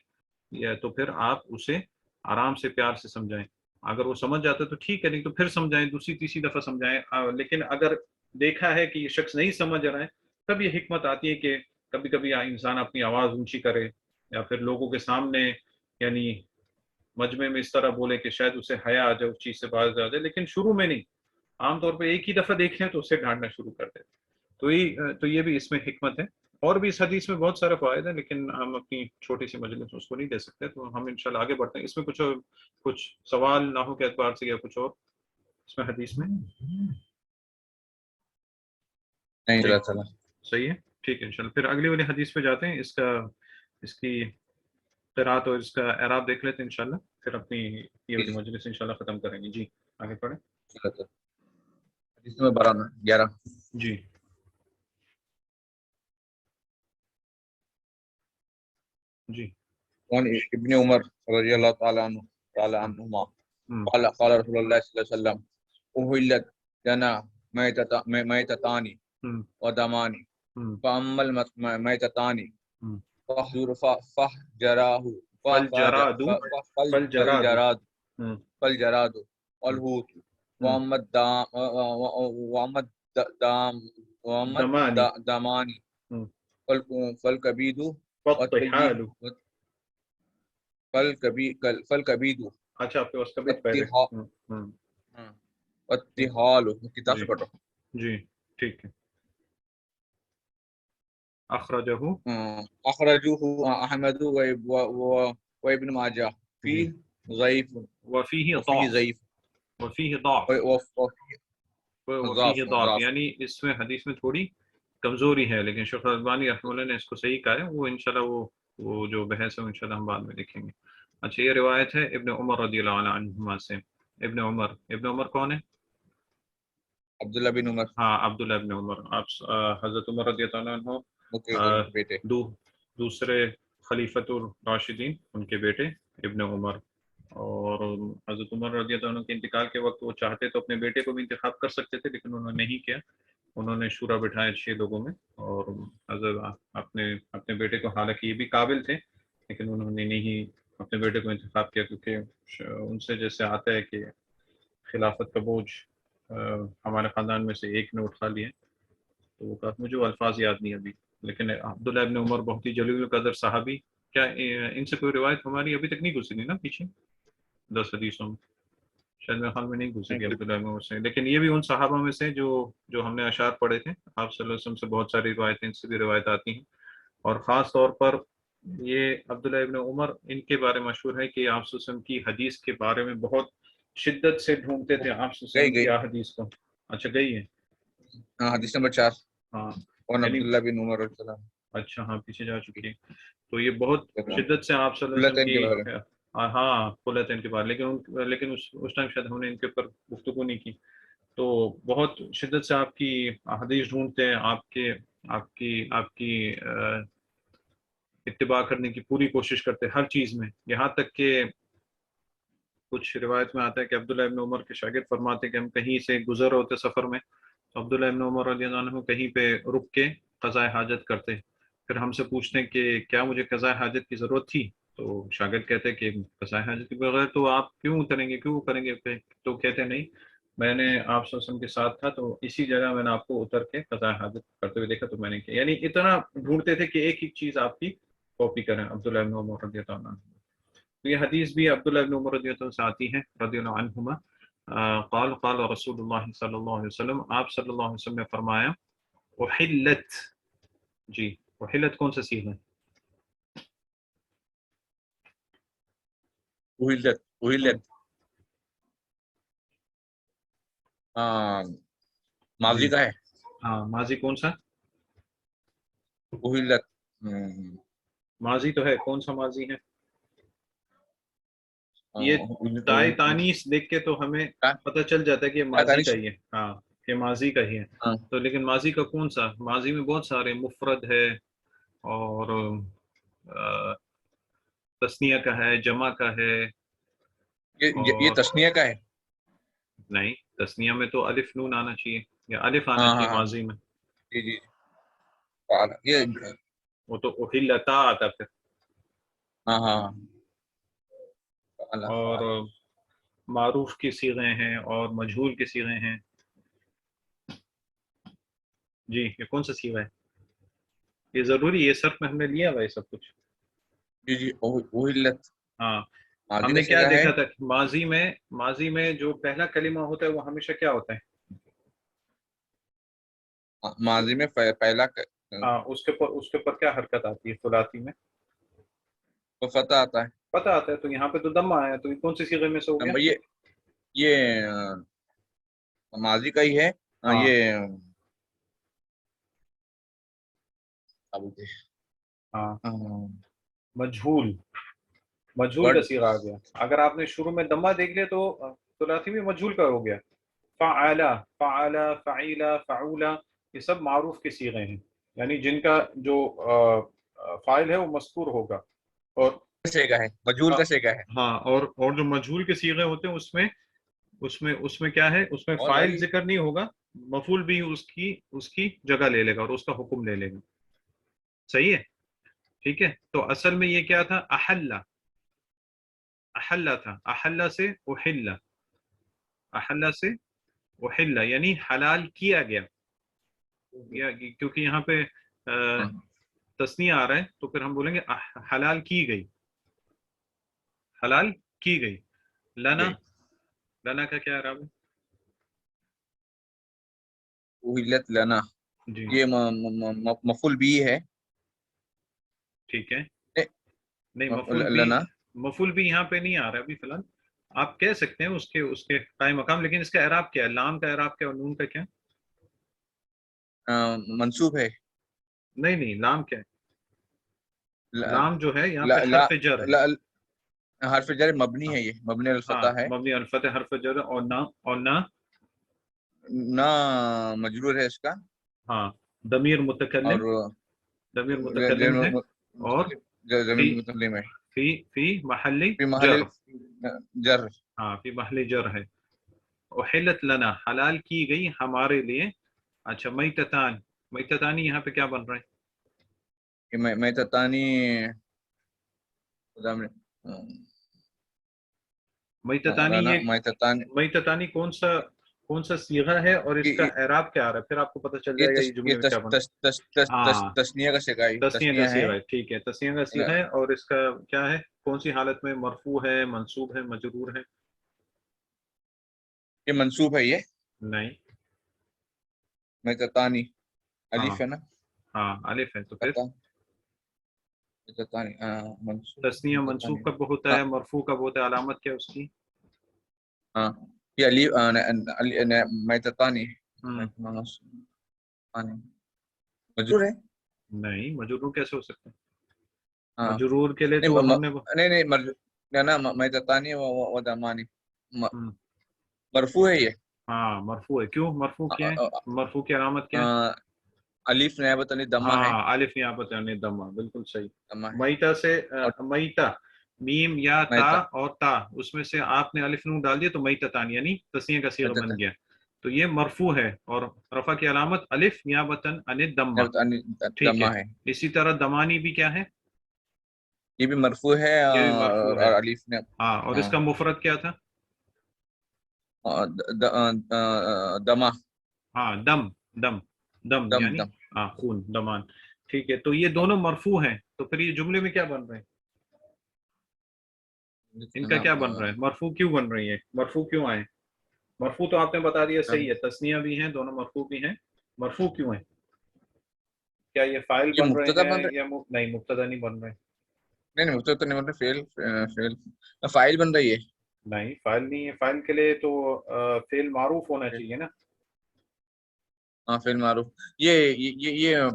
یا تو پھر آپ اسے آرام سے پیار سے سمجھائیں. اگر وہ سمجھ جاتا ہے تو ٹھیک ہے، نہیں تو پھر سمجھائیں، دوسری تیسری دفعہ سمجھائیں. لیکن اگر دیکھا ہے کہ یہ شخص نہیں سمجھ رہا ہے، تب یہ حکمت آتی ہے کہ کبھی کبھی انسان اپنی آواز اونچی کرے، یا پھر لوگوں کے سامنے یعنی مجمع میں اس طرح بولے کہ شاید اسے حیا آ جائے اس چیز سے باز آ جائے، لیکن شروع میں نہیں. عام طور پہ ایک ہی دفعہ دیکھیں تو اسے ڈانٹنا شروع کر دیں. تو یہ بھی اس میں حکمت ہے. اور بھی اس حدیث میں بہت سارے فوائد ہیں، لیکن ہم اپنی چھوٹی سی مجلس میں اس کو نہیں دے سکتے، تو ہم انشاءاللہ آگے بڑھتے ہیں. اس میں کچھ سوال نہ ہو کے اعتبار سے، یا کچھ اور اس میں حدیث میں نہیں ٹھیک چلا. صحیح ہے، ٹھیک ہے. انشاءاللہ پھر اگلی والی حدیث پہ جاتے ہیں. اس کی قرات اور اس کا اعراب دیکھ لیتے ہیں انشاءاللہ، پھر اپنی یہ والی مجلس انشاءاللہ ختم کریں گے. جی آگے پڑھیں. حدیث نمبر 11. جی جی وعن ابن عمر رضی اللہ تعالی عنہما قال رسول اللہ صلی اللہ علیہ وسلم احلت لنا میتتان ودمان فاما المیتتان فالجراد والحوت واما الدمان فالکبید فالکبید اچھا آپ کے پاس کبھی پہلے والتحال. کتاب سے پڑھ رہا ہوں. جی ٹھیک ہے. اخرجوه احمد وابن ماجہ فی ضعیف وفیہ ضعیف ضعف یعنی اس میں حدیث میں تھوڑی کمزوری ہے، لیکن شیخ البانی رحمہ اللہ نے اس کو صحیح کہا ہے. وہ انشاءاللہ وہ جو بحث ہے انشاءاللہ ہم بعد میں دیکھیں گے. اچھا یہ روایت ہے ابن عمر رضی اللہ عنہما سے. ابن عمر کون ہے؟ عبداللہ بن عمر. ہاں عبداللہ ابن عمر. آپ حضرت عمر رضی اللہ عنہ بیٹے دوسرے خلیفۃ الراشدین، ان کے بیٹے ابن عمر. اور حضرت عمر رضی اللہ عنہ کے انتقال کے وقت وہ چاہتے تو اپنے بیٹے کو بھی انتخاب کر سکتے تھے، لیکن انہوں نے نہیں کیا. انہوں نے شورا بٹھایا 6 لوگوں میں، اور حضرت اپنے بیٹے کو، حالانکہ یہ بھی قابل تھے لیکن انہوں نے نہیں اپنے بیٹے کو انتخاب کیا، کیونکہ ان سے جیسے آتا ہے کہ خلافت کا بوجھ ہمارے خاندان میں سے ایک نے اٹھا لیا. تو وہ کہا، مجھے وہ الفاظ یاد نہیں ابھی، لیکن عبداللہ ابن عمر بہت ہی جلیل القدر صحابی. کیا ان سے کوئی روایت ہماری ابھی تک نہیں گزری نا پیچھے 10 حدیثوں میں؟ شاید میرے خیال میں نہیں گزری عبداللہ ابن عمر سے، لیکن یہ بھی ان صحابہ میں سے جو ہم نے اشعار پڑھے تھے آپ صلی اللہ علیہ وسلم سے. بہت ساری روایتیں ان سے بھی روایت آتی ہیں، اور خاص طور پر یہ عبداللہ ابن عمر ان کے بارے مشہور ہے کہ آپ صلی اللہ علیہ وسلم کی حدیث کے بارے میں بہت شدت سے ڈھونڈتے تھے آپ صلی اللہ علیہ وسلم کی حدیث کو. اچھا گئی ہے حدیث نمبر 4. ہاں عبداللہ بن عمر رضی اللہ عنہ. اچھا ہاں پیچھے جا چکی ہے. تو یہ بہت شدت سے آپ صلی اللہ علیہ وسلم کی ہاں خلتین کے بارے، لیکن اس ٹائم شاید ہم نے ان کے اوپر گفتگو نہیں کی. تو بہت شدت سے آپ کی حدیث ڈھونڈتے ہیں، آپ کی اتباع کرنے کی پوری کوشش کرتے ہر چیز میں. یہاں تک کہ کچھ روایت میں آتا ہے کہ عبداللہ ابن عمر کے شاگرد فرماتے کہ ہم کہیں سے گزر ہوتے سفر میں، تو عبداللہ ابن عمر رضی اللہ عنہ کہیں پہ رک کے قضاء حاجت کرتے. پھر ہم سے پوچھتے ہیں کہ کیا مجھے قضاء حاجت کی ضرورت تھی؟ تو شاگرد کہتے کہ قضاء حاجت کے بغیر تو آپ کیوں اتریں گے، کیوں کریں گے؟ تو کہتے نہیں، میں نے آپ صلی اللہ علیہ وسلم کے ساتھ تھا تو اسی جگہ میں نے آپ کو اتر کے قضاء حاجت کرتے ہوئے دیکھا تو میں نے کیا. یعنی اتنا ڈھونڈتے تھے کہ ایک ایک چیز آپ کی کاپی کریں عبداللہ ابن عمر رضی اللہ عنہ. تو یہ حدیث بھی عبداللہ ابن عمر رضی اللہ عنہ سے آتی ہے رضی اللہ عنہما. قال رسول اللہ صلی اللہ علیہ وسلم، آپ صلی اللہ علیہ وسلم نے فرمایا احلت. جی احلت کون سا صیغہ ہے؟ احلت ماضی کا ہے. ہاں ماضی کون سا؟ احلت ماضی تو ہے، کون سا ماضی ہے؟ یہ تائے تانیث دیکھ کے تو ہمیں پتہ چل جاتا ہے کہ یہ ماضی کا ہی ہے. ہاں یہ ماضی کا ہی ہے. تو لیکن ماضی کا کون سا؟ ماضی میں بہت سارے، مفرد ہے اور تثنیہ کا ہے، جمع کا ہے. یہ تثنیہ کا ہے؟ نہیں، تثنیہ میں تو الف نون آنا چاہیے یا الف آنا چاہیے ماضی میں. جی جی وہ تو احلتا آتا پھر. ہاں اور معروف کی صیغیں ہیں اور مجہول کی صیغیں ہیں. جی یہ کون سا صیغہ ہے؟ یہ ضروری یہ صرف میں ہم نے لیا ہوا یہ سب کچھ. جی جی اہلت ہاں ماضی ہم کا نے کیا صیغہ ہے. دیکھا تھا، ماضی میں جو پہلا کلمہ ہوتا ہے وہ ہمیشہ کیا ہوتا ہے؟ ماضی میں پہلا ہاں اس کے اوپر کیا حرکت آتی ہے ثلاثی میں؟ تو فتح آتا ہے. پتہ آتا ہے. تو یہاں پہ تو دمہ آیا، تو یہ کون سی صیغے میں سے ہو گیا؟ یہ ماضی کا ہی ہے. ہاں یہ اب ہاں ہاں مجہول کا صیغہ آ گیا. اگر آپ نے شروع میں دمہ دیکھ لیا تو ثلاثی میں مجہول کا ہو گیا. فعلا، فعلا، فعیلا، فعولا، یہ سب معروف کے صیغے ہیں، یعنی جن کا جو فاعل ہے وہ مذکور ہوگا. اور صیغہ ہے، مجہول کا صیغہ ہے. ہاں اور جو مجہول کے صیغے ہوتے ہیں اس میں کیا ہے، اس میں اور فاعل بھائی ذکر نہیں ہوگا، مفعول بھی اس کی جگہ لے لے گا اور اس کا حکم لے لے گا. صحیح ہے؟ ٹھیک ہے. تو اصل میں یہ کیا تھا؟ احلہ تھا. احلہ سے احلہ یعنی حلال کیا گیا. کیونکہ یہاں پہ تثنیہ آ رہا ہے تو پھر ہم بولیں گے حلال کی گئی. حلال کی گئی. لنا کا کیا اعراب ہے؟ اہلت لنا، جی یہ مفعول بھی ہے. ٹھیک ہے. نہیں لنا مفعول بھی یہاں پہ نہیں آ رہا ہے ابھی فی الحال. آپ کہہ سکتے ہیں اس کے قائم مقام، لیکن اس کا اعراب کیا ہے؟ لام کا اعراب کیا اور نون کا کیا؟ منصوب ہے. نہیں لام کیا ہے؟ لام جو ہے یہاں پہ لا لا حرف جر ہے. لا حرف جر مبنی ہے، یہ مبنی ہاں الفتح ہے. مبنی الفتح حرف جر اور نہ نہ مجرور ہے اس کا. ہاں ضمیر اور متکلم ہے. اور زمین متکلم ہے. فی محل فی محل جر. جر. ہاں فی محل جر ہے. احلت لنا حلال کی گئی ہمارے لیے. اچھا میتتانی یہاں پہ کیا بن رہا ہے؟ میں تتانی میتتانی کون سا صیغہ ہے اور اس کا اعراب کیا آ رہا ہے؟ پھر آپ کو پتہ چل جائے گا یہ جملے میں کیا بن رہا ہے. ہاں تسنیہ کا صیغہ ہے. تسنیہ کا صیغہ ہے. ٹھیک ہے تسنیہ کا صیغہ ہے. اور اس کا کیا ہے؟ کون سی حالت میں؟ مرفوع ہے، منصوب ہے، مجرور ہے؟ یہ منصوب ہے. یہ نہیں میں تتانی الف ہے نا. ہاں الف ہے. تو پھر تسنیہ منصوب کب ہوتا ہے، مرفوع کب ہوتا ہے، علامت کیا اس کی؟ ہاں یہ میں تتانی مجرور ہے. نہیں مجرور کیسے ہو سکتا ہے؟ ہاں مجرور کے لیے تو ہم نے نہیں میں تتانی و دمانی مرفوع ہے. یہ ہاں مرفوع ہے. کیوں مرفوع کیا ہے؟ مرفوع کی علامت کیا ہے؟ الف نیابت عن دمہ ہے. ہاں الف نیابت عن دمہ، بالکل صحیح. دمہ ہے. میتا سے اور میتا میم یا تا میتا اور تا، اس میں سے آپ نے الف نون ڈال دیا تو میتتان یعنی تسنیہ کا صیغہ بن گیا. تو یہ مرفوع ہے اور رفع کی علامت الف نیابتاً عن الدمہ. ٹھیک ہے. دمہ ہے. اسی طرح دمانی بھی کیا ہے؟ یہ بھی مرفوع ہے یہ بھی مرفوع ہے. اور الف نے ہاں اور اس کا مفرد کیا تھا؟ دمہ. ہاں دم یعنی ہاں خون، دمان. ٹھیک ہے. تو یہ دونوں مرفوع ہیں. تو پھر یہ جملے میں کیا بن رہے ہیں؟ ان کا کیا بن رہا ہے؟ مرفوع کیوں بن رہی ہے؟ مرفوع کیوں آئے؟ مرفوع تو آپ نے بتا دیا صحیح ہے، تسنیہ بھی ہیں، دونوں مرفوع بھی ہیں. مرفوع کیوں ہیں؟ کیا یہ فاعل یہ بن رہے مبتدا بن ہیں رہے. یا نہیں مبتدا نہیں بن رہے؟ نہیں مبتدا تو نہیں بن رہے. فاعل بن رہی ہے. نہیں فاعل نہیں ہے. فاعل کے لیے تو فعل معروف ہونا چاہیے نا. ہاں فعل معروف. یہ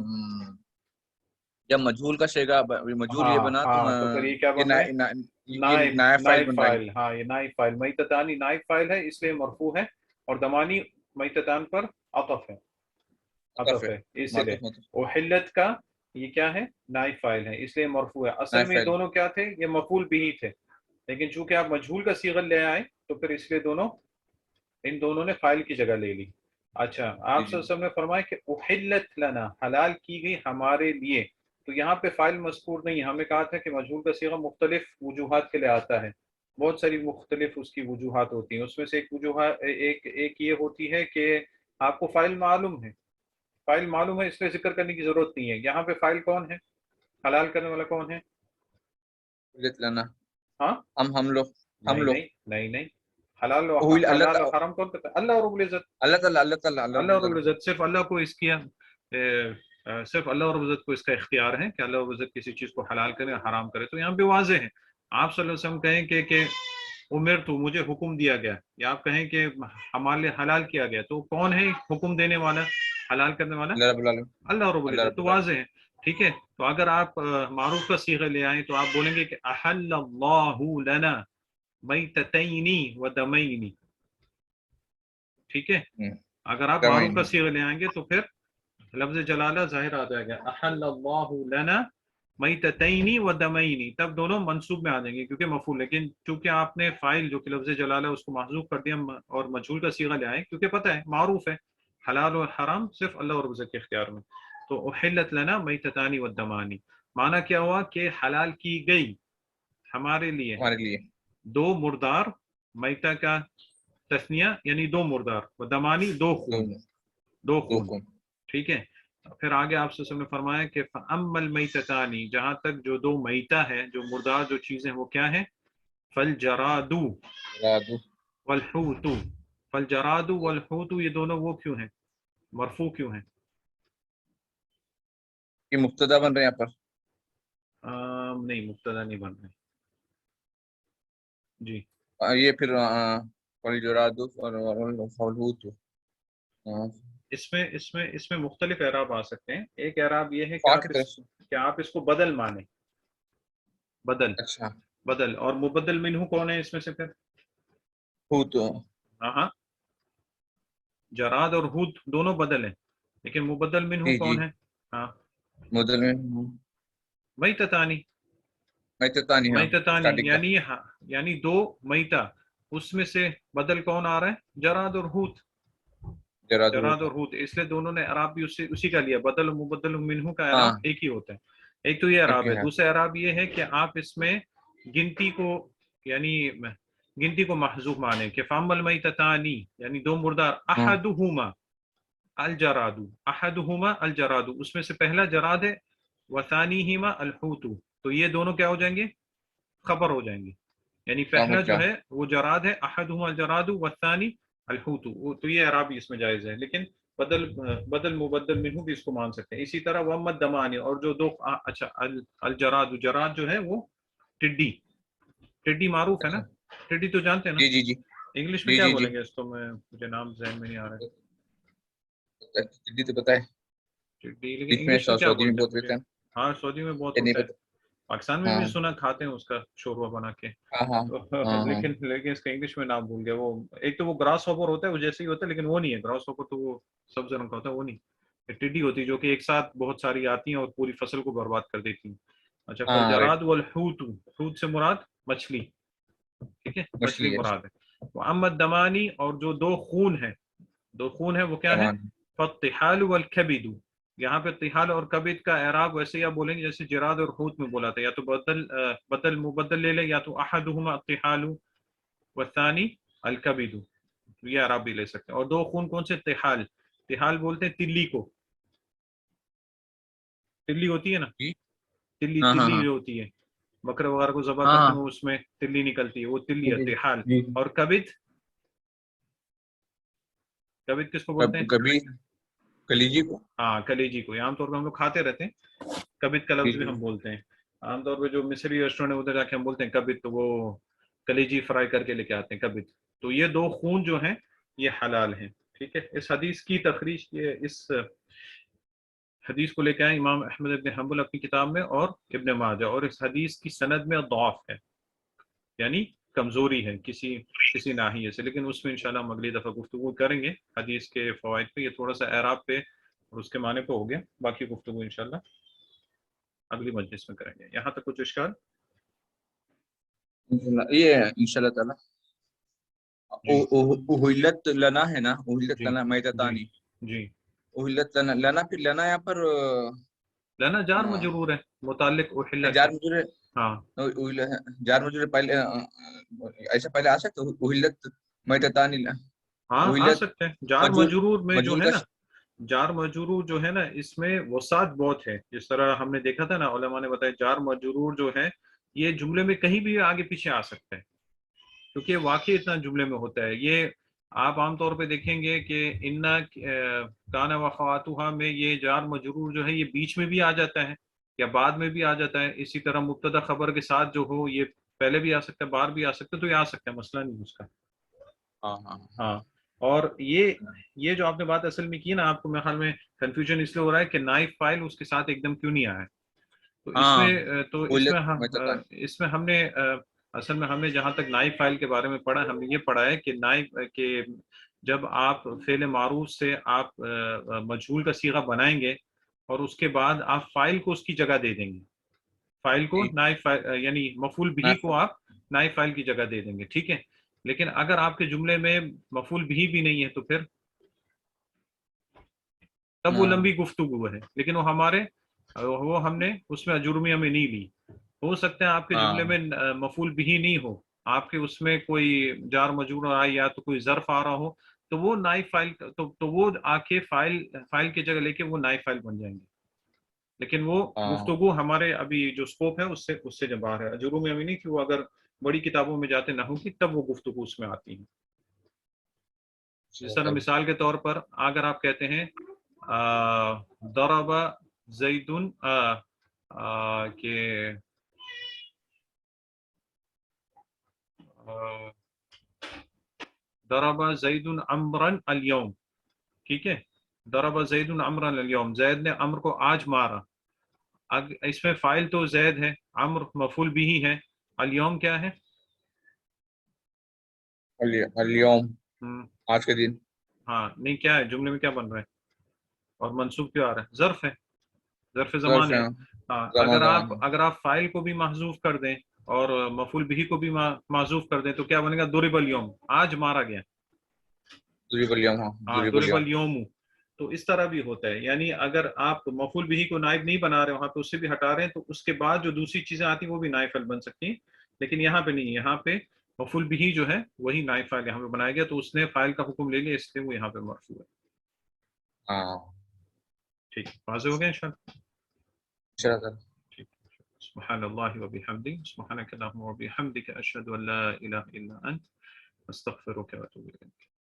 جب مجہول کا صیغہ مجہول یہ بنا تو ہاں پھر یہ کیا بن رہا ہے؟ یہ نائب فاعل بن رہا ہے. ہاں یہ نائب فاعل. میتتانی نائب فاعل ہے اس لیے مرفوع ہے، اور دمانی میتتان پر عطف ہے اس لیے. احلت کا یہ کیا ہے؟ نائب فاعل ہے اس لیے مرفوع ہے. اصل نائب میں یہ فاعل. دونوں کیا تھے؟ یہ مفعول بھی تھے، لیکن چونکہ آپ مجہول کا صیغہ لے آئے تو پھر اس لیے ان دونوں نے فاعل کی جگہ لے لی. اچھا آپ صلی اللہ علیہ وسلم نے فرمایا کہ احلت لنا حلال کی گئی ہمارے لیے. تو یہاں پہ فاعل مذکور نہیں ہے. ہمیں کہا تھا کہ مجہول کا صیغہ مختلف وجوہات کے لیے آتا ہے. بہت ساری مختلف اس کی وجوہات ہوتی ہیں. اس میں سے ایک وجوہات ایک یہ ہوتی ہے کہ آپ کو فائل معلوم ہے، فائل معلوم ہے، اس لیے ذکر کرنے کی ضرورت نہیں ہے. یہاں پہ فائل کون ہے، حلال کرنے والا کون ہے؟ احلت لنا، ہاں ہم لوگ نہیں حلال و اللہ حلال و تعالیٰ حرام کون کرتا ہے؟ اللہ رب العزت. اللہ تعالیٰ اللہ تعالیٰ اللہ رب اللہ العزت، صرف اللہ کو اس کی صرف اللہ رب العزت کو اس کا اختیار ہے کہ اللہ رب العزت کسی چیز کو حلال کرے حرام کرے. تو یہاں پہ واضح ہے. آپ صلی اللہ علیہ وسلم کہیں کہ عمر تو مجھے حکم دیا گیا، یا آپ کہیں کہ ہمارے لیے حلال کیا گیا، تو کون ہے حکم دینے والا، حلال کرنے والا؟ اللہ رب العالمین، اللہ رب اللہ العزت. رب تو العالمین. واضح ہے. ٹھیک ہے. تو اگر آپ معروف کا صیغہ لے آئیں تو آپ بولیں گے کہ احل اللہ لنا میتتین و دمین. ٹھیک ہے. اگر آپ معروف کا صیغہ لے آئیں گے تو پھر لفظ جلالہ ظاہر آ جائے گا، احل اللہ لنا میتتین و دمین، تب دونوں منصوب میں آ جائیں گے کیونکہ مفعول. لیکن چونکہ آپ نے فاعل جو کہ لفظ جلالہ اس کو محذوف کر دیا اور مجہول کا صیغہ لے آئے کیونکہ پتہ ہے معروف ہے حلال و حرام صرف اللہ اور رزق کے اختیار میں. تو احلت لنا میتتان و دمانی، معنی کیا ہوا کہ حلال کی گئی ہمارے لیے ہمارے لیے دو مردار، میتہ کا تثنیہ یعنی دو مردار، و دمانی دو خون. ٹھیک ہے. پھر آگے آپ سے نے فرمایا کہ فَأَمَّا الْمَيْتَتَانِ، جہاں تک جو دو میتہ ہے، جو مردار جو چیزیں وہ کیا ہیں؟ فَالْجَرَادُ وَالْحُوتُ. فَالْجَرَادُ وَالْحُوتُ یہ دونوں وہ کیوں ہیں، مرفوع کیوں ہیں؟ یہ مبتدا بن رہے ہیں یہاں پر؟ نہیں مبتدا نہیں بن رہے. جی یہ پھر فالجراد والحوت. اس میں مختلف اعراب آ سکتے ہیں. ایک اعراب یہ ہے کہ آپ اس کو بدل مانیں، بدل. اچھا بدل. اور مبدل منہ کون ہے اس میں سے پھر؟ ہوت. ہاں جراد اور ہود دونوں بدل ہیں، لیکن مبدل منہ کون ہے؟ ہاں مبدل میں میتتانی. یعنی دو میتہ، اس میں سے بدل کون آ رہا ہے؟ جراد اور ہوت. جراد اور ہوت. اس لیے دونوں نے اعراب بھی اسی کا لیا. بدل و مبدل منہ کا اعراب ایک ہی ہوتا ہے. ایک تو یہ اعراب ہے. دوسرا اعراب یہ ہے کہ آپ اس میں گنتی کو محذوف مانے کہ فَأَمَّا الْمَيْتَتَانِ یعنی دو مردار، احدہما الجراد، احدہما الجراد، اس میں سے پہلا جراد ہے، وثانیہما الحوت، تو یہ دونوں کیا ہو جائیں گے؟ خبر ہو جائیں گے. یعنی پہلا جو ہے وہ جراد ہے، احدہما الجراد والثانی الحوت. تو یہ اعراب اس میں جائز ہے. لیکن بدل مبدل منہ بھی اس کو مان سکتے ہیں. اسی طرح وَأَمَّا الدَّمَانِ، اور جو دو اچھا الجراد، جراد جو ہے وہ ٹڈی معروف ہے نا، ٹڈی تو جانتے ہیں نا؟ جی جی. انگلش میں کیا بولیں گے اس کو؟ مجھے نام ذہن میں نہیں آ رہا ہے. ٹڈی تو پتہ ہے، ٹڈی، لیکن انگلش میں کیا بولتے ہیں؟ ہاں سعودی میں بہت ہوتا ہے، پاکستان میں بھی سنا کھاتے ہیں اس کا شوربہ بنا کے. لیکن اس کا انگلش میں نام بھول گیا. وہ ایک تو وہ گراس ہاپر ہوتا ہے، وہ جیسے ہی ہوتا ہے، لیکن وہ نہیں ہے گراس ہاپر، تو وہ سبز رنگ کا ہوتا ہے، وہ نہیں. ٹڈی ہوتی ہے جو کہ ایک ساتھ بہت ساری آتی ہیں اور پوری فصل کو برباد کر دیتی ہیں. اچھا، فالجراد والحوت، حوت سے مراد مچھلی. ٹھیک ہے، مچھلی مراد ہے. وَأَمَّا الدَّمَانِ، اور جو دو خون ہے وہ کیا ہے؟ فَالطِّحَالُ وَالْكَبِدُ. یہاں پہ طحال اور کبد کا اعراب ویسے ہی آپ بولیں گے جیسے جراد اور حوت میں بولا تھا، یا تو بدل مبدل لے لیں، یا تو احدہما الطحال والثانی الکبد، یہ اعراب بھی لے سکتے ہیں. اور دو خون کون سے؟ طحال بولتے ہیں تلی کو. تلی ہوتی ہے نا، تلی جو ہوتی ہے بکرے وغیرہ کو ذبح کرتے ہیں، اس میں تلی نکلتی ہے، وہ تلی ہے طحال. اور کبد کس کو بولتے ہیں؟ کلیجی کو. ہاں کلیجی کو. عام طور پہ ہم لوگ کھاتے رہتے ہیں، کبد کا لفظ بھی ہم بولتے ہیں. عام طور پہ جو مصری ریسٹورینٹ ادھر جا کے ہم بولتے ہیں کبد، تو وہ کلیجی فرائی کر کے لے کے آتے ہیں کبد. تو یہ دو خون جو ہیں یہ حلال ہیں. ٹھیک ہے. اس حدیث کی تخریج اس حدیث کو لے کے آئے امام احمد ابن حنبل اپنی کتاب میں، اور ابن ماجہ. اور اس حدیث کی سند میں ضعف ہے، یعنی کمزوری ہے کسی ناحیے سے. لیکن اس میں انشاءاللہ ہم اگلی دفعہ گفتگو کریں گے حدیث کے فوائد پہ. یہ تھوڑا سا اعراب پہ اور اس کے معنی پہ ہو گیا، باقی گفتگو انشاءاللہ اگلی مجلس میں کریں گے. یہاں تک کچھ اشکال؟ یہ انشاءاللہ تعالی احلت لنا ہے نا، احلت لنا میتتانی. جی احلت لنا پھر لنا یہاں پر لنا جار مجرور ہے متعلق احلت جار مجرور ہے. ہاں جار مجرور پہلے ایسا پہلے آ سکتا اہلت میتتان ہاں آ اہلت سکتے ہیں. جار مجرور میں جو مجرور ہے کا نا، جار مجرور جو ہے نا اس میں وسعت بہت ہے. جس طرح ہم نے دیکھا تھا نا، علماء نے بتایا جار مجرور جو ہے یہ جملے میں کہیں بھی آگے پیچھے آ سکتا ہے، کیونکہ واقعی اتنا جملے میں ہوتا ہے. یہ آپ عام طور پہ دیکھیں گے کہ انا کانا وخواتها میں یہ جار مجرور جو ہے یہ بیچ میں بھی آ جاتا ہے یا بعد میں بھی آ جاتا ہے. اسی طرح مبتدا خبر کے ساتھ جو ہو یہ پہلے بھی آ سکتا ہے بعد بھی آ سکتا ہے، تو یہ آ سکتا ہے، مسئلہ نہیں اس کا. ہاں ہاں ہاں. اور یہ جو آپ نے بات اصل میں کی نا، آپ کو میرے خیال میں کنفیوژن اس لیے ہو رہا ہے کہ نائب فائل اس کے ساتھ ایک دم کیوں نہیں آیا. تو اس ہاں میں اہلت میتتان اس میں ہم نے اصل میں ہم نے جہاں تک نائب فائل کے بارے میں پڑھا، ہم نے یہ پڑھا ہے کہ نائب کہ جب آپ فعل معروف سے آپ مجہول کا صیغہ بنائیں گے اور اس کے بعد آپ فائل کو اس کی جگہ دے دیں گے، فائل کو نائب فائل یعنی مفعول بھی کو آپ نائب فائل کی جگہ دے دیں گے. ٹھیک ہے. لیکن اگر آپ کے جملے میں مفعول بھی نہیں ہے تو پھر تب وہ لمبی گفتگو ہے، لیکن وہ ہم نے اس میں اجرمیہ میں نہیں لی. ہو سکتا ہے آپ کے جملے میں مفعول بھی نہیں ہو، آپ کے اس میں کوئی جار مجرور آئے یا تو کوئی ظرف آ رہا ہو، تو وہ نائب فائل تو وہ آ کے فائل کی جگہ لے کے وہ نائب فائل بن جائیں گے. لیکن وہ گفتگو ہمارے ابھی جو سکوپ ہے اس سے جب باہر ہے. اجرمیہ میں نہیں کہ وہ اگر بڑی کتابوں میں جاتے نحو کی تب وہ گفتگو اس میں آتی ہیں. جس طرح مثال کے طور پر اگر آپ کہتے ہیں ضرب زید کہ ضرب زید عمرا اليوم، ٹھیک ہے، ضرب زید عمرا اليوم، زید نے عمر کو آج مارا. اس میں فائل تو زید ہے، عمر مفعول بھی ہے، اليوم کیا ہے؟ اليوم آج کے دن. ہاں نہیں، کیا ہے جملے میں کیا بن رہا ہے اور منصوب کیوں آ رہا ہے؟ ظرف ہے، ظرف زمان ہے. ہاں اگر آپ فائل کو بھی محذوف کر دیں اور مفعول بھی کو بھی محذوف کر دیں تو کیا بنے گا؟ ضرب اليوم، آج مارا گیا. ضرب اليوم. تو اس طرح بھی ہوتا ہے، یعنی اگر آپ مفعول بھی کو نائب نہیں بنا رہے وہاں پہ، اس سے بھی ہٹا رہے ہیں، تو اس کے بعد جو دوسری چیزیں آتی ہیں وہ بھی نائب فائل بن سکتی ہیں. لیکن یہاں پہ نہیں، یہاں پہ مفعول بھی جو ہے وہی نائب فائل یہاں پہ بنایا گیا، تو اس نے فائل کا حکم لے لیا، اس لیے وہ یہاں پہ مرفوع ہے. ٹھیک، واضح ہو گیا انشاءاللہ. ٹھیک. سبحان اللہ و بحمدہ، سبحانک اللہم و بحمدک، اشہد ان لا الہ الا انت، استغفرک و اتوب الیک.